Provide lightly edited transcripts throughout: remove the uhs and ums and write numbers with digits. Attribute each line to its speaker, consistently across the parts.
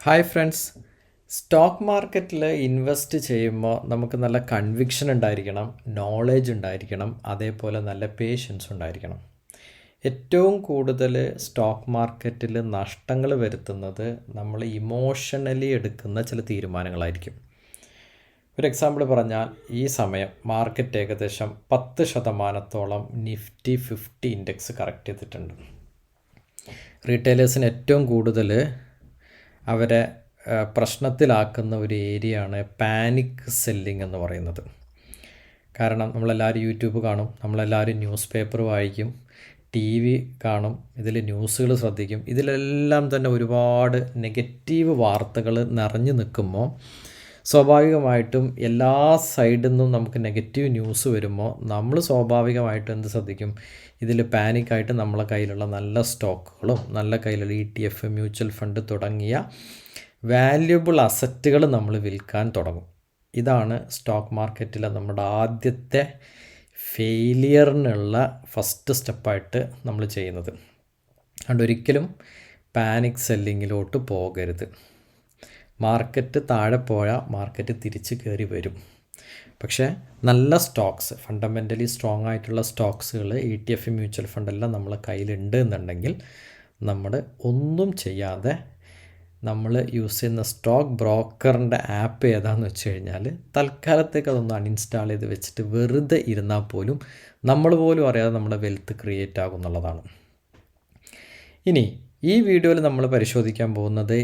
Speaker 1: Hi friends. Stock മാർക്കറ്റിൽ invest ചെയ്യുമ്പോൾ നമുക്ക് നല്ല കൺവിക്ഷൻ ഉണ്ടായിരിക്കണം, നോളേജ് ഉണ്ടായിരിക്കണം, അതേപോലെ നല്ല പേഷ്യൻസ് ഉണ്ടായിരിക്കണം. ഏറ്റവും കൂടുതൽ സ്റ്റോക്ക് മാർക്കറ്റിൽ നഷ്ടങ്ങൾ വരുത്തുന്നത് നമ്മൾ ഇമോഷണലി എടുക്കുന്ന ചില തീരുമാനങ്ങളായിരിക്കും. ഒരു എക്സാമ്പിൾ പറഞ്ഞാൽ, ഈ സമയം മാർക്കറ്റ് ഏകദേശം 10% നിഫ്റ്റി 50 ഇൻഡെക്സ് കറക്റ്റ് ചെയ്തിട്ടുണ്ട്. റീറ്റെയിലേഴ്സിന് ഏറ്റവും കൂടുതൽ അവരെ പ്രശ്നത്തിലാക്കുന്ന ഒരു ഏരിയയാണ് പാനിക് സെല്ലിംഗ് എന്ന് പറയുന്നത്. കാരണം നമ്മളെല്ലാവരും യൂട്യൂബ് കാണും, നമ്മളെല്ലാവരും ന്യൂസ് പേപ്പർ വായിക്കും, TV കാണും, ഇതിൽ ന്യൂസുകൾ ശ്രദ്ധിക്കും. ഇതിലെല്ലാം തന്നെ ഒരുപാട് നെഗറ്റീവ് വാർത്തകൾ നിറഞ്ഞു നിൽക്കുമ്പോൾ സ്വാഭാവികമായിട്ടും എല്ലാ സൈഡിൽ നിന്നും നമുക്ക് നെഗറ്റീവ് ന്യൂസ് വരുമ്പോൾ നമ്മൾ സ്വാഭാവികമായിട്ടും എന്ത് ശ്രദ്ധിക്കും? ഇതിൽ പാനിക്കായിട്ട് നമ്മളെ കയ്യിലുള്ള നല്ല സ്റ്റോക്കുകളും നല്ല കയ്യിലുള്ള ETF, മ്യൂച്വൽ ഫണ്ട് തുടങ്ങിയ വാല്യുബിൾ അസറ്റുകൾ നമ്മൾ വിൽക്കാൻ തുടങ്ങും. ഇതാണ് സ്റ്റോക്ക് മാർക്കറ്റിലെ നമ്മുടെ ആദ്യത്തെ ഫെയിലിയറിനുള്ള ഫസ്റ്റ് സ്റ്റെപ്പായിട്ട് നമ്മൾ ചെയ്യുന്നത്. അതുകൊണ്ട് ഒരിക്കലും പാനിക് സെല്ലിങ്ങിലോട്ട് പോകരുത്. മാർക്കറ്റ് താഴെ പോയാൽ മാർക്കറ്റ് തിരിച്ച് കയറി വരും. പക്ഷേ നല്ല സ്റ്റോക്സ്, ഫണ്ടമെൻ്റലി സ്ട്രോങ് ആയിട്ടുള്ള സ്റ്റോക്സുകൾ, ETF, മ്യൂച്വൽ ഫണ്ടെല്ലാം നമ്മളെ കയ്യിലുണ്ട് എന്നുണ്ടെങ്കിൽ നമ്മൾ ഒന്നും ചെയ്യാതെ നമ്മൾ യൂസ് ചെയ്യുന്ന സ്റ്റോക്ക് ബ്രോക്കറിൻ്റെ ആപ്പ് ഏതാണെന്ന് വെച്ച് കഴിഞ്ഞാൽ തൽക്കാലത്തേക്ക് അതൊന്ന് അൺഇൻസ്റ്റാൾ ചെയ്ത് വെച്ചിട്ട് വെറുതെ ഇരുന്നാൽ പോലും നമ്മൾ പോലും അറിയാതെ നമ്മുടെ വെൽത്ത് ക്രിയേറ്റ് ആകും എന്നുള്ളതാണ്. ഇനി ഈ വീഡിയോയിൽ നമ്മൾ പരിശോധിക്കാൻ പോകുന്നത്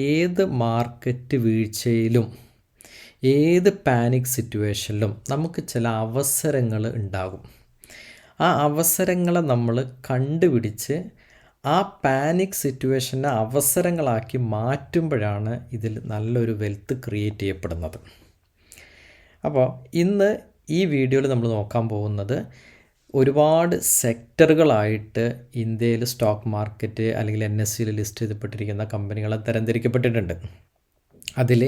Speaker 1: ഏത് മാർക്കറ്റ് വീഴ്ചയിലും ഏത് പാനിക് സിറ്റുവേഷനിലും നമുക്ക് ചില അവസരങ്ങൾ ഉണ്ടാകും. ആ അവസരങ്ങളെ നമ്മൾ കണ്ടുപിടിച്ച് ആ പാനിക് സിറ്റുവേഷനെ അവസരങ്ങളാക്കി മാറ്റുമ്പോഴാണ് ഇതിൽ നല്ലൊരു വെൽത്ത് ക്രിയേറ്റ് ചെയ്യപ്പെടുന്നത്. അപ്പോൾ ഇന്ന് ഈ വീഡിയോയിൽ നമ്മൾ നോക്കാൻ പോകുന്നത് ഒരുപാട് സെക്ടറുകളായിട്ട് ഇന്ത്യയിൽ സ്റ്റോക്ക് മാർക്കറ്റ് അല്ലെങ്കിൽ NSEയിൽ ലിസ്റ്റ് ചെയ്യപ്പെട്ടിരിക്കുന്ന കമ്പനികളെ തരംതിരിക്കപ്പെട്ടിട്ടുണ്ട്. അതിൽ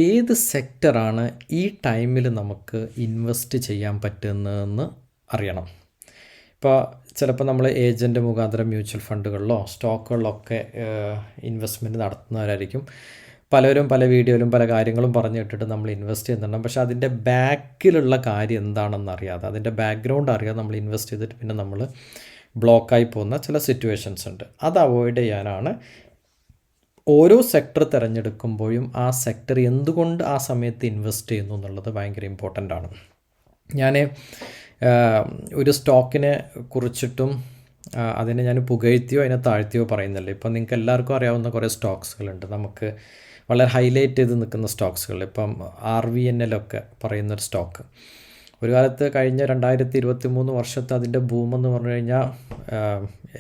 Speaker 1: ഏത് സെക്ടറാണ് ഈ ടൈമിൽ നമുക്ക് ഇൻവെസ്റ്റ് ചെയ്യാൻ പറ്റുന്നതെന്ന് അറിയണം. ഇപ്പോൾ ചിലപ്പോൾ നമ്മൾ ഏജൻറ്റ് മുഖാന്തരം മ്യൂച്വൽ ഫണ്ടുകളിലോ സ്റ്റോക്കുകളിലൊക്കെ ഇൻവെസ്റ്റ്മെൻറ്റ് നടത്തുന്നവരായിരിക്കും. പലരും പല വീഡിയോയിലും പല കാര്യങ്ങളും പറഞ്ഞു കേട്ടിട്ട് നമ്മൾ ഇൻവെസ്റ്റ് ചെയ്യുന്നുണ്ടാകും. പക്ഷേ അതിൻ്റെ ബാക്കിലുള്ള കാര്യം എന്താണെന്ന് അറിയാതെ, അതിൻ്റെ ബാക്ക്ഗ്രൗണ്ട് അറിയാതെ നമ്മൾ ഇൻവെസ്റ്റ് ചെയ്തിട്ട് പിന്നെ നമ്മൾ ബ്ലോക്കായി പോകുന്ന ചില സിറ്റുവേഷൻസ് ഉണ്ട്. അത് അവോയ്ഡ് ചെയ്യാനാണ് ഓരോ സെക്ടർ തിരഞ്ഞെടുക്കുമ്പോഴും ആ സെക്ടർ എന്തുകൊണ്ട് ആ സമയത്ത് ഇൻവെസ്റ്റ് ചെയ്യുന്നു എന്നുള്ളത് ഭയങ്കര ഇമ്പോർട്ടൻ്റ് ആണ്. ഞാൻ ഒരു സ്റ്റോക്കിനെ കുറിച്ചിട്ടും അതിനെ ഞാൻ പുകഴ്ത്തിയോ അതിനെ താഴ്ത്തിയോ പറയുന്നില്ല. ഇപ്പം നിങ്ങൾക്ക് എല്ലാവർക്കും അറിയാവുന്ന കുറേ സ്റ്റോക്സുകളുണ്ട്, നമുക്ക് വളരെ ഹൈലൈറ്റ് ചെയ്ത് നിൽക്കുന്ന സ്റ്റോക്സുകൾ. ഇപ്പം RVNL ഒക്കെ പറയുന്നൊരു സ്റ്റോക്ക് ഒരു കാലത്ത് കഴിഞ്ഞ 2023 വർഷത്തെ അതിൻ്റെ ബൂമെന്ന് പറഞ്ഞു കഴിഞ്ഞാൽ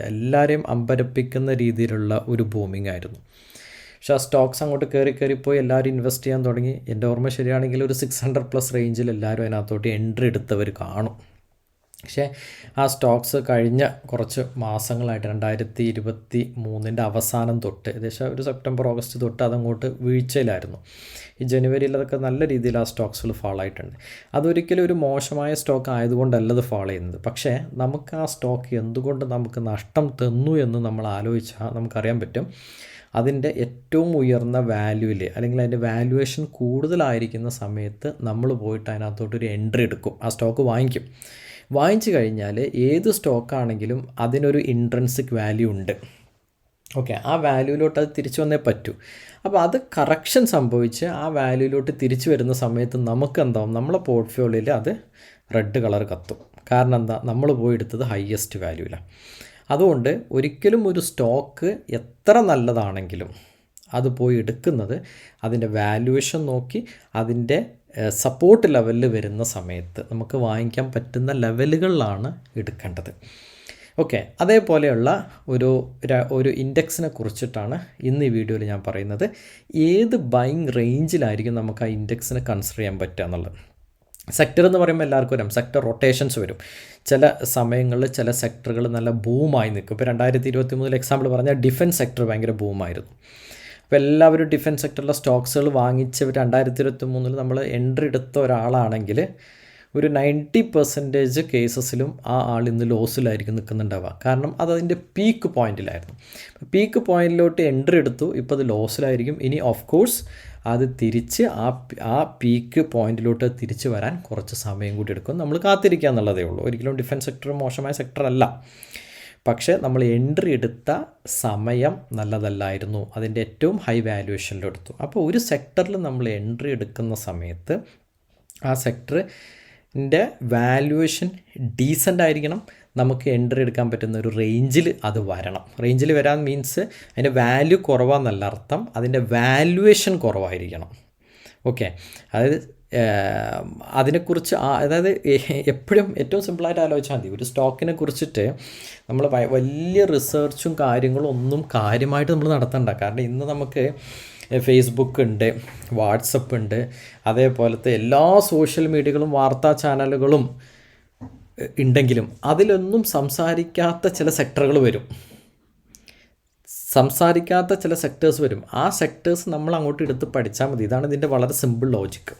Speaker 1: എല്ലാവരെയും അമ്പരപ്പിക്കുന്ന രീതിയിലുള്ള ഒരു ബൂമിംഗ് ആയിരുന്നു. പക്ഷേ ആ സ്റ്റോക്സ് അങ്ങോട്ട് കയറിപ്പോയി എല്ലാവരും ഇൻവെസ്റ്റ് ചെയ്യാൻ തുടങ്ങി. എൻ്റെ ഓർമ്മ ശരിയാണെങ്കിൽ ഒരു 600+ റേഞ്ചിൽ എല്ലാവരും അതിനകത്തോട്ട് എൻട്രി എടുത്തവർ കാണും. പക്ഷേ ആ സ്റ്റോക്സ് കഴിഞ്ഞ കുറച്ച് മാസങ്ങളായിട്ട് 2023 അവസാനം തൊട്ട് ഏകദേശം ഒരു സെപ്റ്റംബർ ഓഗസ്റ്റ് തൊട്ട് അതങ്ങോട്ട് വീഴ്ചയിലായിരുന്നു. ഈ ജനുവരിയിൽ അതൊക്കെ നല്ല രീതിയിൽ ആ സ്റ്റോക്സുകൾ ഫാൾ ആയിട്ടുണ്ട്. അതൊരിക്കലും ഒരു മോശമായ സ്റ്റോക്ക് ആയതുകൊണ്ടല്ല അത് ഫാൾ ചെയ്യുന്നത്. പക്ഷേ നമുക്ക് ആ സ്റ്റോക്ക് എന്തുകൊണ്ട് നമുക്ക് നഷ്ടം തന്നു എന്ന് നമ്മൾ ആലോചിച്ചാൽ നമുക്കറിയാൻ പറ്റും. അതിൻ്റെ ഏറ്റവും ഉയർന്ന വാല്യൂവിൽ അല്ലെങ്കിൽ അതിൻ്റെ വാല്യുവേഷൻ കൂടുതലായിരിക്കുന്ന സമയത്ത് നമ്മൾ പോയിട്ട് അതിനകത്തോട്ടൊരു എൻട്രി എടുക്കും, ആ സ്റ്റോക്ക് വാങ്ങിച്ചു കഴിഞ്ഞാൽ ഏത് സ്റ്റോക്കാണെങ്കിലും അതിനൊരു ഇൻട്രൻസിക് വാല്യൂ ഉണ്ട്. ഓക്കെ, ആ വാല്യൂയിലോട്ട് അത് തിരിച്ചു വന്നേ പറ്റൂ. അപ്പോൾ അത് കറക്ഷൻ സംഭവിച്ച് ആ വാല്യൂയിലോട്ട് തിരിച്ചു വരുന്ന സമയത്ത് നമുക്ക് എന്താവും, നമ്മളെ പോർട്ട്ഫോളിയോയിൽ അത് റെഡ് കളർ കത്തും. കാരണം എന്താ, നമ്മൾ പോയി എടുത്തത് ഹയസ്റ്റ് വാല്യൂവിലാണ്. അതുകൊണ്ട് ഒരിക്കലും ഒരു സ്റ്റോക്ക് എത്ര നല്ലതാണെങ്കിലും അത് പോയി എടുക്കുന്നത് അതിൻ്റെ വാല്യുവേഷൻ നോക്കി അതിൻ്റെ സപ്പോർട്ട് ലെവലിൽ വരുന്ന സമയത്ത് നമുക്ക് വാങ്ങിക്കാൻ പറ്റുന്ന ലെവലുകളിലാണ് എടുക്കേണ്ടത്. ഓക്കെ, അതേപോലെയുള്ള ഒരു ഇൻഡെക്സിനെ കുറിച്ചിട്ടാണ് ഇന്ന് ഈ വീഡിയോയിൽ ഞാൻ പറയുന്നത്. ഏത് ബൈങ് റേഞ്ചിലായിരിക്കും നമുക്ക് ആ ഇൻഡെക്സിനെ കൺസിഡർ ചെയ്യാൻ പറ്റുക എന്നുള്ളത്. സെക്ടർ എന്ന് പറയുമ്പോൾ എല്ലാവർക്കും അറിയാം, സെക്ടർ റൊട്ടേഷൻസ് വരും. ചില സമയങ്ങളിൽ ചില സെക്ടറുകൾ നല്ല ബൂമായി നിൽക്കും. ഇപ്പോൾ 2023 എക്സാമ്പിൾ പറഞ്ഞാൽ ഡിഫൻസ് സെക്ടർ ഭയങ്കര ബൂമായിരുന്നു. അപ്പോൾ എല്ലാവരും ഡിഫൻസ് സെക്ടറിലെ സ്റ്റോക്സുകൾ വാങ്ങിച്ച് 2023 നമ്മൾ എൻട്രി എടുത്ത ഒരാളാണെങ്കിൽ ഒരു 90% കേസസിലും ആ ആൾ ഇന്ന് ലോസിലായിരിക്കും നിൽക്കുന്നുണ്ടാവുക. കാരണം അതതിൻ്റെ പീക്ക് പോയിന്റിലായിരുന്നു. പീക്ക് പോയിന്റിലോട്ട് എൻട്രി എടുത്തു, ഇപ്പോൾ അത് ലോസിലായിരിക്കും. ഇനി ഓഫ് കോഴ്സ് അത് തിരിച്ച് ആ പീക്ക് പോയിന്റിലോട്ട് തിരിച്ച് വരാൻ കുറച്ച് സമയം കൂടി എടുക്കും. നമ്മൾ കാത്തിരിക്കുക എന്നുള്ളതേ ഉള്ളൂ. ഒരിക്കലും ഡിഫൻസ് സെക്ടർ മോശമായ സെക്ടറല്ല. പക്ഷേ നമ്മൾ എൻട്രി എടുത്ത സമയം നല്ലതല്ലായിരുന്നു. അതിൻ്റെ ഏറ്റവും ഹൈ വാല്യുവേഷനിലെടുത്തു. അപ്പോൾ ഒരു സെക്ടറിൽ നമ്മൾ എൻട്രി എടുക്കുന്ന സമയത്ത് ആ സെക്ടറിൻ്റെ വാല്യുവേഷൻ ഡീസൻ്റ് ആയിരിക്കണം. നമുക്ക് എൻട്രി എടുക്കാൻ പറ്റുന്ന ഒരു റേഞ്ചിൽ അത് വരണം. റേഞ്ചിൽ വരാൻ മീൻസ് അതിൻ്റെ വാല്യൂ കുറവാന്നല്ല അർത്ഥം, അതിൻ്റെ വാല്യുവേഷൻ കുറവായിരിക്കണം. ഓക്കെ, അതായത് അതിനെക്കുറിച്ച് അതായത് എപ്പോഴും ഏറ്റവും സിമ്പിളായിട്ട് ആലോചിച്ചാൽ മതി. ഒരു സ്റ്റോക്കിനെ കുറിച്ചിട്ട് നമ്മൾ വലിയ റിസർച്ചും കാര്യങ്ങളും ഒന്നും കാര്യമായിട്ട് നമ്മൾ നടത്തണ്ട. കാരണം ഇന്ന് നമുക്ക് ഫേസ്ബുക്ക് ഉണ്ട്, വാട്സപ്പ് ഉണ്ട്, അതേപോലത്തെ എല്ലാ സോഷ്യൽ മീഡിയകളും വാർത്താ ചാനലുകളും ഉണ്ടെങ്കിലും അതിലൊന്നും സംസാരിക്കാത്ത ചില സെക്ടറുകൾ വരും, സംസാരിക്കാത്ത ചില സെക്ടേഴ്സ് വരും. ആ സെക്ടേഴ്സ് നമ്മൾ അങ്ങോട്ട് എടുത്ത് പഠിച്ചാൽ മതി. ഇതാണ് ഇതിൻ്റെ വളരെ സിമ്പിൾ ലോജിക്ക്.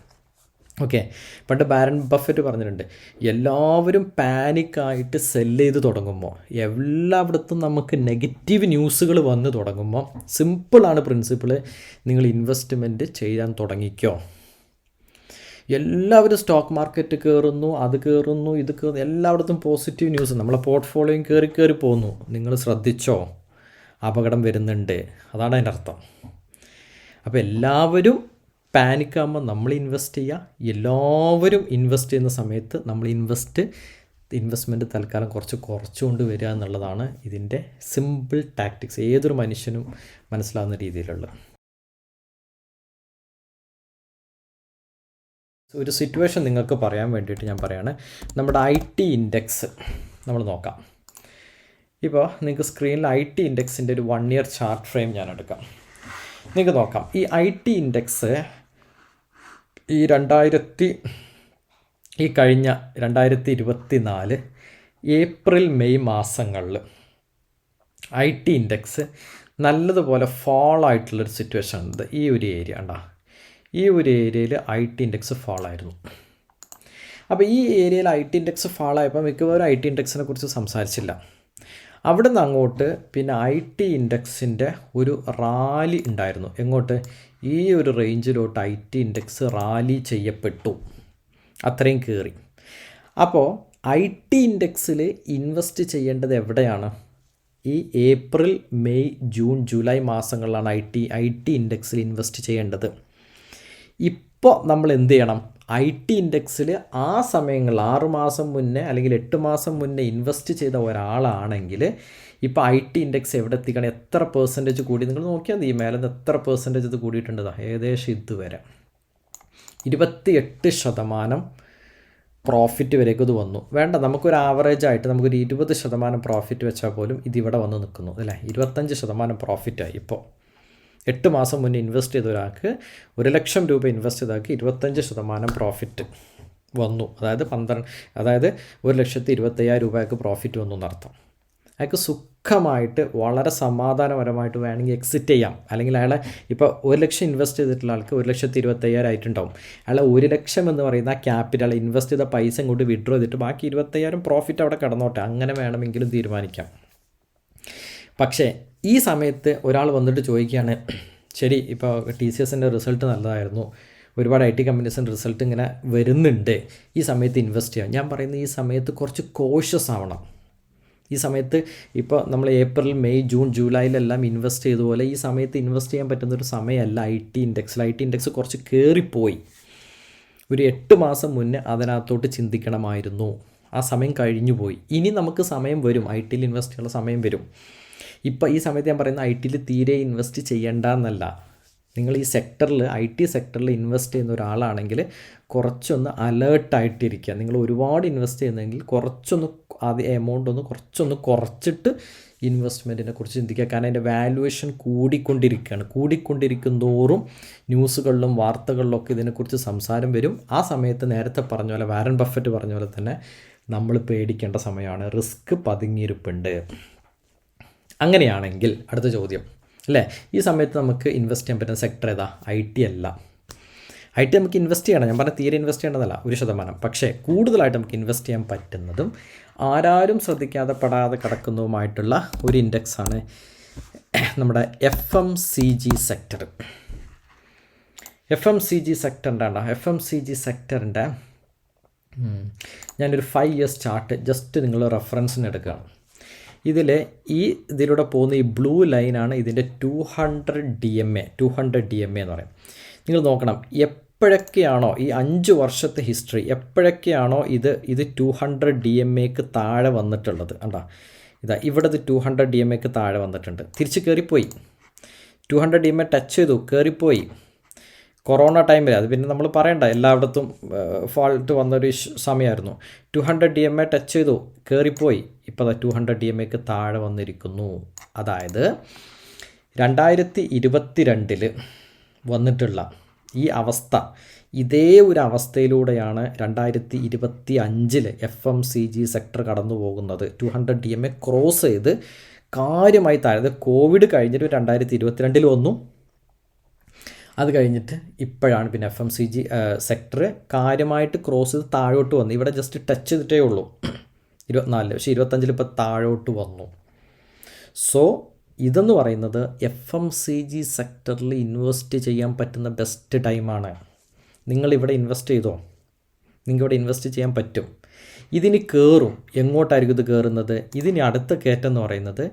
Speaker 1: ഓക്കെ, പണ്ട് വാരൻ ബഫറ്റ് പറഞ്ഞിട്ടുണ്ട്, എല്ലാവരും പാനിക്കായിട്ട് സെല്ല് ചെയ്ത് തുടങ്ങുമ്പോൾ, എല്ലായിടത്തും നമുക്ക് നെഗറ്റീവ് ന്യൂസുകൾ വന്ന് തുടങ്ങുമ്പോൾ സിമ്പിളാണ് പ്രിൻസിപ്പിൾ, നിങ്ങൾ ഇൻവെസ്റ്റ്മെൻറ്റ് ചെയ്യാൻ തുടങ്ങിക്കോ. എല്ലാവരും സ്റ്റോക്ക് മാർക്കറ്റ് കയറുന്നു, അത് കയറുന്നു, ഇത് കയറുന്നു, എല്ലായിടത്തും പോസിറ്റീവ് ന്യൂസ്, നമ്മളെ പോർട്ട്ഫോളിയോയും കയറി പോകുന്നു. നിങ്ങൾ ശ്രദ്ധിച്ചോ, അപകടം വരുന്നുണ്ട്. അതാണ് അതിൻ്റെ അർത്ഥം. അപ്പോൾ എല്ലാവരും പാനിക്കാകുമ്പോൾ നമ്മൾ ഇൻവെസ്റ്റ് ചെയ്യുക. എല്ലാവരും ഇൻവെസ്റ്റ് ചെയ്യുന്ന സമയത്ത് നമ്മൾ ഇൻവെസ്റ്റ്മെൻറ്റ് തൽക്കാലം കുറച്ചുകൊണ്ട് വരിക എന്നുള്ളതാണ് ഇതിൻ്റെ സിമ്പിൾ ടാക്ടിക്സ്. ഏതൊരു മനുഷ്യനും മനസ്സിലാവുന്ന രീതിയിലുള്ള ഒരു സിറ്റുവേഷൻ നിങ്ങൾക്ക് പറയാൻ വേണ്ടിയിട്ട് ഞാൻ പറയുകയാണ്. നമ്മുടെ IT ഇൻഡെക്സ് നമ്മൾ നോക്കാം. ഇപ്പോൾ നിങ്ങൾക്ക് സ്ക്രീനിൽ IT ഇൻഡെക്സിൻ്റെ ഒരു 1 ഇയർ ചാർട്ട് ഫ്രെയിം ഞാൻ എടുക്കാം. നിങ്ങൾക്ക് നോക്കാം, ഈ IT ഇൻഡെക്സ് ഈ കഴിഞ്ഞ 2024 ഏപ്രിൽ മെയ് മാസങ്ങളിൽ IT ഇൻഡെക്സ് നല്ലതുപോലെ ഫോൾ ആയിട്ടുള്ളൊരു സിറ്റുവേഷൻ ഉണ്ട്. ഈ ഒരു ഏരിയ ഉണ്ടോ, ഈ ഒരു ഏരിയയിൽ IT ഇൻഡെക്സ് ഫോൾ ആയിരുന്നു. അപ്പോൾ ഈ ഏരിയയിൽ IT ഇൻഡെക്സ് ഫോൾ ആയപ്പോൾ മിക്കവാറും IT ഇൻഡെക്സിനെ കുറിച്ച് സംസാരിച്ചില്ല. അവിടെ നിന്ന് അങ്ങോട്ട് പിന്നെ IT ഇൻഡെക്സിൻ്റെ ഒരു റാലി ഉണ്ടായിരുന്നു. എങ്ങോട്ട്? ഈ ഒരു റേഞ്ചിലോട്ട് IT ഇൻഡെക്സ് റാലി ചെയ്യപ്പെട്ടു, അത്രയും കയറി. അപ്പോൾ IT ഇൻഡെക്സിൽ ഇൻവെസ്റ്റ് ചെയ്യേണ്ടത് എവിടെയാണ്? ഈ ഏപ്രിൽ മെയ് ജൂൺ ജൂലൈ മാസങ്ങളിലാണ് IT ഇൻഡെക്സിൽ ഇൻവെസ്റ്റ് ചെയ്യേണ്ടത്. ഇപ്പോൾ നമ്മൾ എന്ത് ചെയ്യണം? IT ഇൻഡെക്സിൽ ആ സമയങ്ങളിൽ 6 മാസം മുന്നേ അല്ലെങ്കിൽ 8 മാസം മുന്നേ ഇൻവെസ്റ്റ് ചെയ്ത ഒരാളാണെങ്കിൽ ഇപ്പോൾ IT ഇൻഡെക്സ് എവിടെ എത്തിക്കണം, എത്ര പെർസെൻറ്റേജ് കൂടി? നിങ്ങൾ നോക്കിയാൽ മതി, മേലെ നിന്ന് എത്ര പെർസെൻറ്റേജ് ഇത് കൂടിയിട്ടുണ്ടോ? ഏകദേശം ഇതുവരെ 28% പ്രോഫിറ്റ് വരേക്കും ഇത് വന്നു. വേണ്ട, നമുക്കൊരു ആവറേജ് ആയിട്ട് നമുക്കൊരു 20% പ്രോഫിറ്റ് വെച്ചാൽ പോലും ഇതിവിടെ വന്ന് നിൽക്കുന്നു, അല്ലേ? 25% പ്രോഫിറ്റായി. ഇപ്പോൾ 8 മാസം മുന്നേ ഇൻവെസ്റ്റ് ചെയ്ത ഒരാൾക്ക് 1 ലക്ഷം രൂപ ഇൻവെസ്റ്റ് ചെയ്ത ആൾക്ക് 25% പ്രോഫിറ്റ് വന്നു. അതായത് 1,25,000 രൂപയ്ക്ക് പ്രോഫിറ്റ് വന്നു എന്നർത്ഥം. അയാൾക്ക് സുഖമായിട്ട് വളരെ സമാധാനപരമായിട്ട് വേണമെങ്കിൽ എക്സിറ്റ് ചെയ്യാം. അല്ലെങ്കിൽ അയാളെ ഇപ്പോൾ 1 ലക്ഷം ഇൻവെസ്റ്റ് ചെയ്തിട്ടുള്ള ആൾക്ക് 1,25,000 ആയിട്ടുണ്ടാവും. അയാളെ 1 ലക്ഷം എന്ന് പറയുന്ന ക്യാപിറ്റൽ ഇൻവെസ്റ്റ് ചെയ്ത പൈസ ഇങ്ങോട്ട് വിഡ്രോ ചെയ്തിട്ട് ബാക്കി 25,000 പ്രോഫിറ്റ് അവിടെ കിടന്നോട്ടെ, അങ്ങനെ വേണമെങ്കിലും തീരുമാനിക്കാം. പക്ഷേ ഈ സമയത്ത് ഒരാൾ വന്നിട്ട് ചോദിക്കുകയാണ്, ശരി ഇപ്പോൾ TCSൻ്റെ റിസൾട്ട് നല്ലതായിരുന്നു, ഒരുപാട് IT കമ്പനീസിൻ്റെ റിസൾട്ട് ഇങ്ങനെ വരുന്നുണ്ട്, ഈ സമയത്ത് ഇൻവെസ്റ്റ് ചെയ്യാം. ഞാൻ പറയുന്നത് ഈ സമയത്ത് കുറച്ച് കോഷ്യസ് ആവണം. ഈ സമയത്ത് ഇപ്പോൾ നമ്മൾ ഏപ്രിൽ മെയ് ജൂൺ ജൂലൈയിലെല്ലാം ഇൻവെസ്റ്റ് ചെയ്തതുപോലെ ഈ സമയത്ത് ഇൻവെസ്റ്റ് ചെയ്യാൻ പറ്റുന്നൊരു സമയമല്ല IT ഇൻഡെക്സിൽ. IT ഇൻഡെക്സ് കുറച്ച് കയറിപ്പോയി. ഒരു 8 മാസം മുന്നേ അതിനകത്തോട്ട് ചിന്തിക്കണമായിരുന്നു. ആ സമയം കഴിഞ്ഞു പോയി. ഇനി നമുക്ക് സമയം വരും, IT ഇൻവെസ്റ്റ് ചെയ്യാനുള്ള സമയം വരും. ഇപ്പോൾ ഈ സമയത്ത് ഞാൻ പറയുന്നത് IT തീരെ ഇൻവെസ്റ്റ് ചെയ്യേണ്ട എന്നല്ല. നിങ്ങൾ ഈ സെക്ടറിൽ IT സെക്ടറിൽ ഇൻവെസ്റ്റ് ചെയ്യുന്ന ഒരാളാണെങ്കിൽ കുറച്ചൊന്ന് അലേർട്ടായിട്ടിരിക്കുക. നിങ്ങൾ ഒരുപാട് ഇൻവെസ്റ്റ് ചെയ്യുന്നതെങ്കിൽ കുറച്ചൊന്ന് എമൗണ്ട് കുറച്ചൊന്ന് കുറച്ചിട്ട് ഇൻവെസ്റ്റ്മെൻറ്റിനെ കുറിച്ച് ചിന്തിക്കുക. കാരണം അതിൻ്റെ വാല്യുവേഷൻ കൂടിക്കൊണ്ടിരിക്കും തോറും ന്യൂസുകളിലും വാർത്തകളിലൊക്കെ ഇതിനെക്കുറിച്ച് സംസാരം വരും. ആ സമയത്ത് നേരത്തെ പറഞ്ഞ പോലെ, വാരൻ ബഫറ്റ് പറഞ്ഞ പോലെ തന്നെ നമ്മൾ പേടിക്കേണ്ട സമയമാണ്. റിസ്ക് പതുങ്ങിയിരിപ്പുണ്ട്. അങ്ങനെയാണെങ്കിൽ അടുത്ത ചോദ്യം അല്ലേ, ഈ സമയത്ത് നമുക്ക് ഇൻവെസ്റ്റ് ചെയ്യാൻ പറ്റുന്ന സെക്ടർ ഏതാ? IT അല്ല. ആയിട്ട് നമുക്ക് ഇൻവെസ്റ്റ് ചെയ്യണം. ഞാൻ പറഞ്ഞ തീരെ ഇൻവെസ്റ്റ് ചെയ്യേണ്ടതല്ല 1%. പക്ഷേ കൂടുതലായിട്ട് നമുക്ക് ഇൻവെസ്റ്റ് ചെയ്യാൻ പറ്റുന്നതും ആരാരും ശ്രദ്ധിക്കാതെ പെടാതെ കിടക്കുന്നതുമായിട്ടുള്ള ഒരു ഇൻഡെക്സാണ് നമ്മുടെ FMCG സെക്ടർ. FMCG സെക്ടറിൻ്റെ ഞാനൊരു 5 years ചാർട്ട് ജസ്റ്റ് നിങ്ങൾ റെഫറൻസിന് എടുക്കുകയാണ്. ഇതിലൂടെ പോകുന്ന ഈ ബ്ലൂ ലൈനാണ് ഇതിൻ്റെ 200 DMA എന്ന് പറയും. നിങ്ങൾ നോക്കണം, എപ്പോഴൊക്കെയാണോ ഈ 5 വർഷത്തെ ഹിസ്റ്ററി എപ്പോഴൊക്കെയാണോ ഇത് 200 DMAക്ക് താഴെ വന്നിട്ടുള്ളത്, കണ്ടാ ഇവിടെ 200 DMAക്ക് താഴെ വന്നിട്ടുണ്ട്, തിരിച്ച് കയറിപ്പോയി. 200 DMA ടച്ച് ചെയ്തു, കയറിപ്പോയി. കൊറോണ ടൈമിൽ അത് പിന്നെ നമ്മൾ പറയണ്ട, എല്ലായിടത്തും ഫാൾട്ട് വന്നൊരു സമയമായിരുന്നു. 200 DMA ടച്ച് ചെയ്തു, കയറിപ്പോയി. ഇപ്പോൾ 200 DMAക്ക് താഴെ വന്നിരിക്കുന്നു. അതായത് 2022 വന്നിട്ടുള്ള ഈ അവസ്ഥ, ഇതേ ഒരു അവസ്ഥയിലൂടെയാണ് 2025 FMCG സെക്ടർ കടന്നു പോകുന്നത്. 200 DMA ക്രോസ് ചെയ്ത് കാര്യമായി താഴെ. കോവിഡ് കഴിഞ്ഞിട്ട് 2022 വന്നു. അത് കഴിഞ്ഞിട്ട് ഇപ്പോഴാണ് പിന്നെ FMCG സെക്ടർ കാര്യമായിട്ട് ക്രോസ് ചെയ്ത് താഴോട്ട് വന്നു. ഇവിടെ ജസ്റ്റ് ടച്ച് ചെയ്തിട്ടേ ഉള്ളൂ 24, പക്ഷേ 25 ഇപ്പോൾ താഴോട്ട് വന്നു. സോ ഇതെന്ന് പറയുന്നത് FMCG സെക്ടറിൽ ഇൻവെസ്റ്റ് ചെയ്യാൻ പറ്റുന്ന ബെസ്റ്റ് ടൈമാണ്. നിങ്ങളിവിടെ ഇൻവെസ്റ്റ് ചെയ്തോ, നിങ്ങൾക്കിവിടെ ഇൻവെസ്റ്റ് ചെയ്യാൻ പറ്റും. ഇതിന് കയറും. എങ്ങോട്ടായിരിക്കും ഇത് കയറുന്നത്? ഇതിന് അടുത്ത കയറ്റം എന്ന് പറയുന്നത്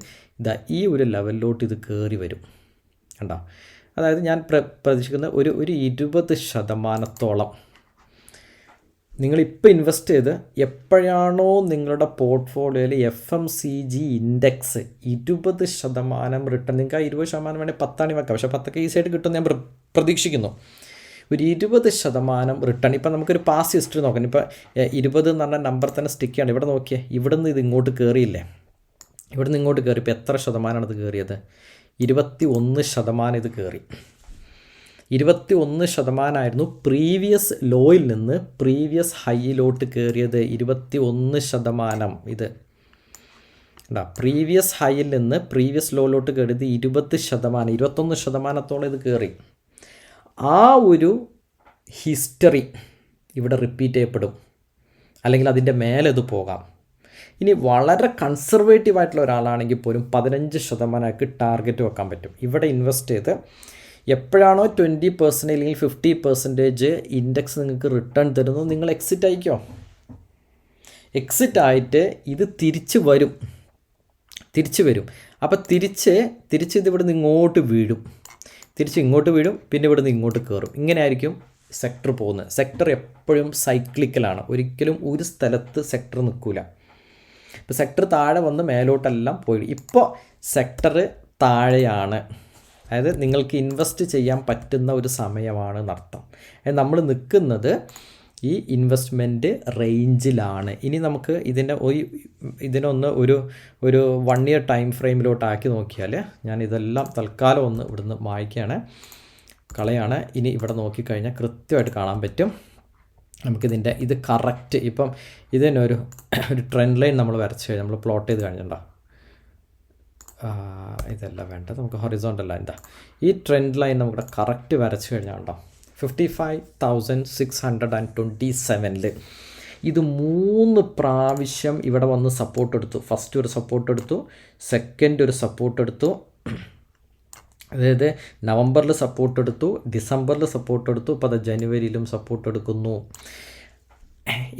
Speaker 1: ഈ ഒരു ലെവലിലോട്ട് ഇത് കയറി വരും. കണ്ടോ? അതായത് ഞാൻ പ്രതീക്ഷിക്കുന്ന ഒരു 20% നിങ്ങളിപ്പോൾ ഇൻവെസ്റ്റ് ചെയ്ത് എപ്പോഴാണോ നിങ്ങളുടെ പോർട്ട്ഫോളിയോയിൽ FMCG ഇൻഡെക്സ് 20% റിട്ടേൺ, നിങ്ങൾക്ക് ആ 20% വേണമെങ്കിൽ 10 വെക്കാം, പക്ഷേ 10 ഈസിയായിട്ട് കിട്ടുമെന്ന് ഞാൻ പ്രതീക്ഷിക്കുന്നു. ഒരു 20% റിട്ടേൺ. ഇപ്പം നമുക്കൊരു പാസ്റ്റ് ഹിസ്റ്ററി നോക്കാം. ഇപ്പോൾ 20 എന്ന് പറഞ്ഞ നമ്പർ തന്നെ സ്റ്റിക്ക് ചെയ്യണം. ഇവിടെ നോക്കിയേ, ഇവിടെ നിന്ന് ഇത് ഇങ്ങോട്ട് കയറിയില്ലേ, ഇവിടെ നിന്ന് ഇങ്ങോട്ട് കയറി. ഇപ്പോൾ എത്ര ശതമാനമാണ് ഇത് കയറിയത്? 21% ഇത് കയറി. 21% പ്രീവിയസ് ലോയിൽ നിന്ന് പ്രീവിയസ് ഹൈയിലോട്ട് കയറിയത്. 21% ഇത് പ്രീവിയസ് ഹൈയിൽ നിന്ന് പ്രീവിയസ് ലോയിലോട്ട് കയറിയത് 20%, 21%-ഓളം ഇത് കയറി. ആ ഒരു ഹിസ്റ്ററി ഇവിടെ റിപ്പീറ്റ് ചെയ്യപ്പെടും, അല്ലെങ്കിൽ അതിൻ്റെ മേലെ ഇത് പോകാം. ഇനി വളരെ കൺസർവേറ്റീവ് ആയിട്ടുള്ള ഒരാളാണെങ്കിൽ പോലും 15% ടാർഗറ്റ് വെക്കാൻ പറ്റും. ഇവിടെ ഇൻവെസ്റ്റ് ചെയ്ത് എപ്പോഴാണോ 20% അല്ലെങ്കിൽ 50% ഇൻഡെക്സ് നിങ്ങൾക്ക് റിട്ടേൺ തരുന്നത്, നിങ്ങൾ എക്സിറ്റ് ആയിക്കോ. എക്സിറ്റ് ആയിട്ട് ഇത് തിരിച്ച് വരും. അപ്പോൾ തിരിച്ച് ഇത് ഇവിടെ നിന്ന് ഇങ്ങോട്ട് വീഴും, തിരിച്ച് ഇങ്ങോട്ട് വീഴും, പിന്നെ ഇവിടെ നിന്ന് ഇങ്ങോട്ട് കയറും. ഇങ്ങനെ ആയിരിക്കും സെക്ടർ പോകുന്നത്. സെക്ടർ എപ്പോഴും സൈക്ലിക്കലാണ്. ഒരിക്കലും ഒരു സ്ഥലത്ത് സെക്ടർ നിൽക്കില്ല. ഇപ്പോൾ സെക്ടർ താഴെ വന്ന് മേലോട്ടെല്ലാം പോയി. ഇപ്പോൾ സെക്ടർ താഴെയാണ്, അതായത് നിങ്ങൾക്ക് ഇൻവെസ്റ്റ് ചെയ്യാൻ പറ്റുന്ന ഒരു സമയമാണ് എന്നർത്ഥം. നമ്മൾ നിൽക്കുന്നത് ഈ ഇൻവെസ്റ്റ്മെൻറ്റ് റേഞ്ചിലാണ്. ഇനി നമുക്ക് ഇതിനൊന്ന് ഒരു 1 year ടൈം ഫ്രെയിമിലോട്ടാക്കി നോക്കിയാൽ, ഞാൻ ഇതെല്ലാം തൽക്കാലം ഒന്ന് ഇവിടുന്ന് മായ്ക്കുകയാണ്, കളയാണ്. ഇനി ഇവിടെ നോക്കിക്കഴിഞ്ഞാൽ കൃത്യമായിട്ട് കാണാൻ പറ്റും നമുക്കിതിൻ്റെ ഇത് കറക്റ്റ്. ഇപ്പം ഇതിനൊരു ട്രെൻഡ് ലൈൻ നമ്മൾ വരച്ച് കഴിഞ്ഞാൽ, നമ്മൾ പ്ലോട്ട് ചെയ്ത് കഴിഞ്ഞിട്ടുണ്ടോ, ഇതല്ല വേണ്ടത്, നമുക്ക് ഹൊറിസോണ്ടല്ല. ഈ ട്രെൻഡ് ലൈൻ നമുക്കിവിടെ കറക്റ്റ് വരച്ച് കഴിഞ്ഞാൽ ഉണ്ടോ 55,627 ഇത് 3 പ്രാവശ്യം ഇവിടെ വന്ന് സപ്പോർട്ട് എടുത്തു. ഫസ്റ്റ് ഒരു സപ്പോർട്ട് എടുത്തു, സെക്കൻഡ് ഒരു സപ്പോർട്ട് എടുത്തു, അതായത് നവംബറിൽ സപ്പോർട്ട് എടുത്തു, ഡിസംബറിൽ സപ്പോർട്ട് എടുത്തു, ഇപ്പോൾ അത് ജനുവരിയിലും സപ്പോർട്ട് എടുക്കുന്നു.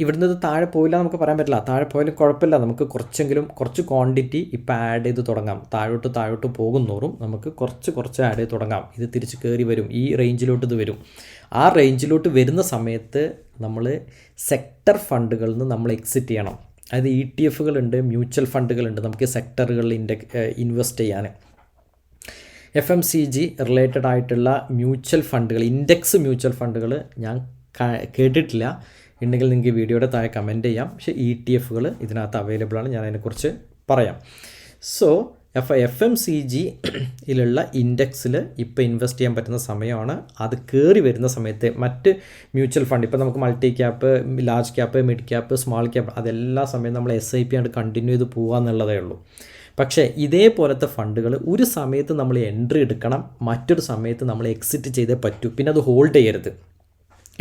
Speaker 1: ഇവിടുന്ന് ഇത് താഴെ പോയില്ല നമുക്ക് പറയാൻ പറ്റില്ല. താഴെ പോയാലും കുഴപ്പമില്ല, നമുക്ക് കുറച്ച് ക്വാണ്ടിറ്റി ഇപ്പോൾ ആഡ് ചെയ്ത് തുടങ്ങാം. താഴോട്ട് പോകുന്നോറും നമുക്ക് കുറച്ച് ആഡ് ചെയ്ത് തുടങ്ങാം. ഇത് തിരിച്ച് കയറി വരും, ഈ റേഞ്ചിലോട്ട് ഇത് വരും. ആ റേഞ്ചിലോട്ട് വരുന്ന സമയത്ത് നമ്മൾ സെക്ടർ ഫണ്ടുകളിൽ നിന്ന് നമ്മൾ എക്സിറ്റ് ചെയ്യണം. അതായത് ETF-കളുണ്ട്, മ്യൂച്വൽ ഫണ്ടുകളുണ്ട്, നമുക്ക് സെക്ടറുകളിൽ ഇൻവെസ്റ്റ് ചെയ്യാൻ. FMCG റിലേറ്റഡ് ആയിട്ടുള്ള മ്യൂച്വൽ ഫണ്ടുകൾ, ഇൻഡെക്സ് മ്യൂച്വൽ ഫണ്ടുകൾ ഞാൻ കേട്ടിട്ടില്ല. ഉണ്ടെങ്കിൽ നിങ്ങൾക്ക് വീഡിയോയുടെ താഴെ കമൻറ്റ് ചെയ്യാം. പക്ഷേ ETF-കൾ ഇതിനകത്ത് അവൈലബിൾ ആണ്, ഞാൻ അതിനെക്കുറിച്ച് പറയാം. സോ FMCG-യിലുള്ള ഇൻഡെക്സിൽ ഇപ്പോൾ ഇൻവെസ്റ്റ് ചെയ്യാൻ പറ്റുന്ന സമയമാണ്. അത് കയറി വരുന്ന സമയത്ത് മറ്റ് മ്യൂച്വൽ ഫണ്ട്, ഇപ്പോൾ നമുക്ക് multi cap, large cap, mid cap, small cap, അതെല്ലാ സമയം നമ്മൾ SIP ആയിട്ട് കണ്ടിന്യൂ ചെയ്ത് പോകുക എന്നുള്ളതേ ഉള്ളൂ. പക്ഷേ ഇതേപോലത്തെ ഫണ്ടുകൾ ഒരു സമയത്ത് നമ്മൾ എൻട്രി എടുക്കണം, മറ്റൊരു സമയത്ത് നമ്മൾ എക്സിറ്റ് ചെയ്തേ പറ്റൂ. പിന്നെ അത് ഹോൾഡ് ചെയ്യരുത്.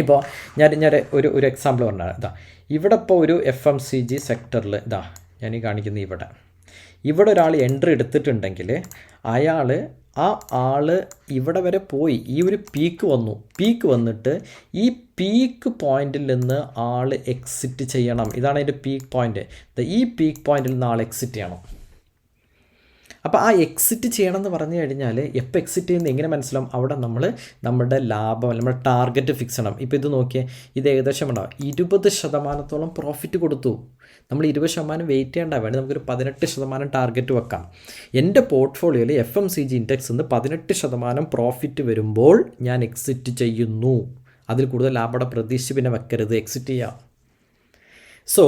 Speaker 1: ഇപ്പോൾ ഞാൻ ഒരു എക്സാമ്പിൾ പറഞ്ഞാൽ ഇവിടെ ഇപ്പോൾ ഒരു FMCG സെക്ടറിൽ ഞാൻ ഈ കാണിക്കുന്ന ഇവിടെ ഒരാൾ എൻട്രി എടുത്തിട്ടുണ്ടെങ്കിൽ അയാൾ ഇവിടെ വരെ പോയി, ഈ ഒരു പീക്ക് വന്നിട്ട് ഈ പീക്ക് പോയിന്റിൽ നിന്ന് ആൾ എക്സിറ്റ് ചെയ്യണം. ഇതാണ് അതിൻ്റെ പീക്ക് പോയിന്റ്. ഈ പീക്ക് പോയിന്റിൽ നിന്ന് ആൾ എക്സിറ്റ് ചെയ്യണം. അപ്പോൾ ആ എക്സിറ്റ് ചെയ്യണം എന്ന് പറഞ്ഞു കഴിഞ്ഞാൽ എപ്പോൾ എക്സിറ്റ് ചെയ്യുന്നത് എങ്ങനെ മനസ്സിലാവും? അവിടെ നമ്മുടെ ലാഭം, നമ്മുടെ ടാർഗറ്റ് ഫിക്സ് ചെയ്യണം. ഇപ്പോൾ ഇത് നോക്കിയേ, ഇത് ഏകദേശം ഉണ്ടാവും 20% പ്രോഫിറ്റ് കൊടുത്തു. നമ്മൾ 20% വെയിറ്റ് ചെയ്യേണ്ട, വേണ്ടി നമുക്കൊരു 18% ടാർഗറ്റ് വെക്കാം. എൻ്റെ പോർട്ട്ഫോളിയോയിൽ FMCG ഇൻഡെക്സ് നിന്ന് 18% പ്രോഫിറ്റ് വരുമ്പോൾ ഞാൻ എക്സിറ്റ് ചെയ്യുന്നു. അതിൽ കൂടുതൽ ലാഭയുടെ പ്രതീക്ഷ പിന്നെ വെക്കരുത്, എക്സിറ്റ് ചെയ്യാം. സോ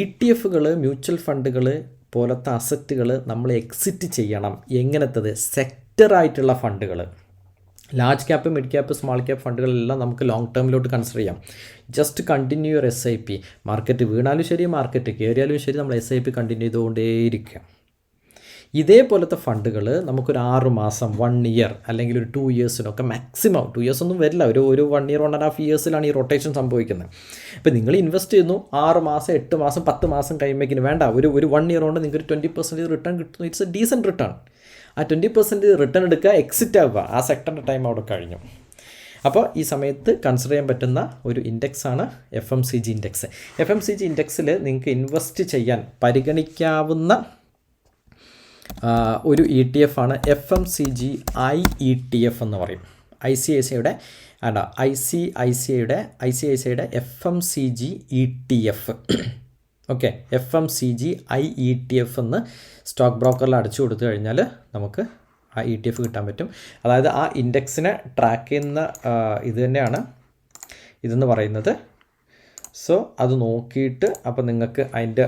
Speaker 1: ETF-കൾ, മ്യൂച്വൽ ഫണ്ടുകൾ പോലത്തെ അസറ്റുകൾ നമ്മൾ എക്സിറ്റ് ചെയ്യണം. എങ്ങനത്തത്? സെക്ടറായിട്ടുള്ള ഫണ്ടുകൾ, large cap, mid cap, small cap ഫണ്ടുകളെല്ലാം നമുക്ക് ലോങ് ടേമിലോട്ട് കൺസിഡർ ചെയ്യാം. Just continue your SIP. Market വീണാലും ശരി, മാർക്കറ്റ് കയറിയാലും ശരി, നമ്മൾ SIP കണ്ടിന്യൂ ചെയ്തുകൊണ്ടേയിരിക്കുക. ഇതേപോലത്തെ ഫണ്ടുകൾ നമുക്കൊരു 6 മാസം, 1 ഇയർ അല്ലെങ്കിൽ ഒരു 2 ഇയേഴ്സിനൊക്കെ മാക്സിമം, 2 ഇയേഴ്സ് ഒന്നും വരില്ല, ഒരു 1 ഇയർ 1.5 ഇയേഴ്സിലാണ് ഈ റൊട്ടേഷൻ സംഭവിക്കുന്നത്. അപ്പോൾ നിങ്ങൾ ഇൻവെസ്റ്റ് ചെയ്യുന്നു, 6 മാസം, 8 മാസം, 10 മാസം കഴിയുമ്പോഴേക്കിന് വേണ്ട, ഒരു 1 ഇയർ കൊണ്ട് നിങ്ങൾക്ക് 20% റിട്ടേൺ കിട്ടുന്നു. It's A decent return. ആ 20% റിട്ടേൺ എടുക്കുക, എക്സിറ്റ് ആവുക. ആ സെക്ടറിൻ്റെ ടൈം അവിടെ കഴിഞ്ഞു. അപ്പോൾ ഈ സമയത്ത് കൺസിഡർ ചെയ്യാൻ പറ്റുന്ന ഒരു ഇൻഡെക്സാണ് FMCG ഇൻഡെക്സ്. FMCG ഇൻഡെക്സിൽ നിങ്ങൾക്ക് ഇൻവെസ്റ്റ് ചെയ്യാൻ പരിഗണിക്കാവുന്ന ഒരു ETF ആണ് FMCG IETF എന്ന് പറയും. ICICIയുടെ FMCG ETF. Okay, FMCG IETF എന്ന് സ്റ്റോക്ക് ബ്രോക്കറിൽ അടിച്ചു കൊടുത്തു കഴിഞ്ഞാൽ നമുക്ക് ആ ETF കിട്ടാൻ പറ്റും. അതായത് ആ ഇൻഡെക്സിനെ ട്രാക്ക് ചെയ്യുന്ന ഇത് തന്നെയാണ് ഇതെന്ന് പറയുന്നത്. സോ അത് നോക്കിയിട്ട് അപ്പോൾ നിങ്ങൾക്ക് അതിൻ്റെ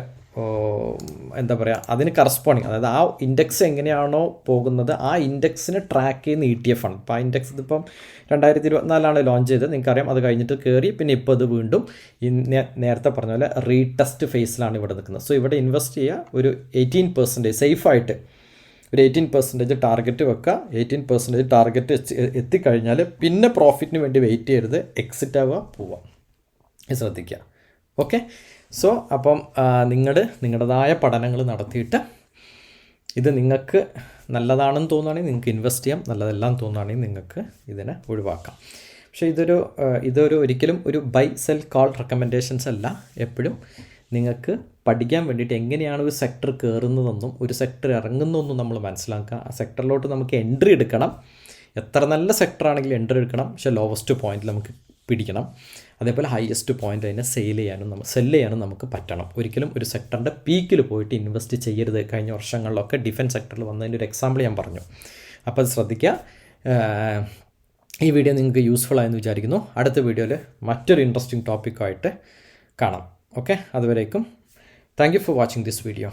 Speaker 1: എന്താ പറയുക, അതിന് കറസ്പോണ്ടിങ്, അതായത് ആ ഇൻഡെക്സ് എങ്ങനെയാണോ പോകുന്നത് ആ ഇൻഡെക്സിനെ ട്രാക്ക് ചെയ്യുന്ന ETF ആണ്. അപ്പോൾ ആ ഇൻഡെക്സ് ഇതിപ്പം 2024 ലോഞ്ച് ചെയ്തത്, നിങ്ങൾക്കറിയാം. അത് കഴിഞ്ഞിട്ട് കയറി, പിന്നെ ഇപ്പോൾ ഇത് വീണ്ടും നേരത്തെ പറഞ്ഞ പോലെ റീടെസ്റ്റ് ഫേസിലാണ് ഇവിടെ നിൽക്കുന്നത്. സോ ഇവിടെ ഇൻവെസ്റ്റ് ചെയ്യുക, ഒരു 18% സേഫായിട്ട് ഒരു 18% ടാർഗറ്റ് വെക്കുക. 18% ടാർഗറ്റ് എത്തിക്കഴിഞ്ഞാൽ പിന്നെ പ്രോഫിറ്റിന് വേണ്ടി വെയിറ്റ് ചെയ്യരുത്, എക്സിറ്റ് ആവുക, പോവുക. ശ്രദ്ധിക്കുക. ഓക്കെ, സോ അപ്പം നിങ്ങളുടേതായ പഠനങ്ങൾ നടത്തിയിട്ട് ഇത് നിങ്ങൾക്ക് നല്ലതാണെന്ന് തോന്നുകയാണെങ്കിൽ നിങ്ങൾക്ക് ഇൻവെസ്റ്റ് ചെയ്യാം, നല്ലതെല്ലാം തോന്നുകയാണെങ്കിൽ നിങ്ങൾക്ക് ഇതിനെ ഒഴിവാക്കാം. പക്ഷേ ഇതൊരു ഒരിക്കലും ഒരു ബൈ സെൽ കോൾ റെക്കമെൻഡേഷൻസ് അല്ല. എപ്പോഴും നിങ്ങൾക്ക് പഠിക്കാൻ വേണ്ടിയിട്ട് എങ്ങനെയാണ് ഒരു സെക്ടർ കയറുന്നതെന്നും ഒരു സെക്ടർ ഇറങ്ങുന്നതെന്നും നമ്മൾ മനസ്സിലാക്കുക. ആ സെക്ടറിലോട്ട് നമുക്ക് എൻട്രി എടുക്കണം. എത്ര നല്ല സെക്ടറാണെങ്കിലും എൻട്രി എടുക്കണം, പക്ഷേ ലോവസ്റ്റ് പോയിന്റിൽ നമുക്ക് പിടിക്കണം. അതേപോലെ ഹയസ്റ്റ് പോയിന്റ് അതിനെ സെല്ല് ചെയ്യാനും നമുക്ക് പറ്റണം. ഒരിക്കലും ഒരു സെക്ടറിൻ്റെ പീക്കിൽ പോയിട്ട് ഇൻവെസ്റ്റ് ചെയ്യരുത്. കഴിഞ്ഞ വർഷങ്ങളിലൊക്കെ ഡിഫൻസ് സെക്ടറിൽ വന്നതിൻ്റെ ഒരു എക്സാമ്പിൾ ഞാൻ പറഞ്ഞു. അപ്പോൾ അത് ശ്രദ്ധിക്കുക. ഈ വീഡിയോ നിങ്ങൾക്ക് യൂസ്ഫുൾ ആയെന്ന് വിചാരിക്കുന്നു. അടുത്ത വീഡിയോയിൽ മറ്റൊരു ഇൻട്രസ്റ്റിംഗ് ടോപ്പിക്കായിട്ട് കാണാം. ഓക്കെ, അതുവരേക്കും thank you for watching this video.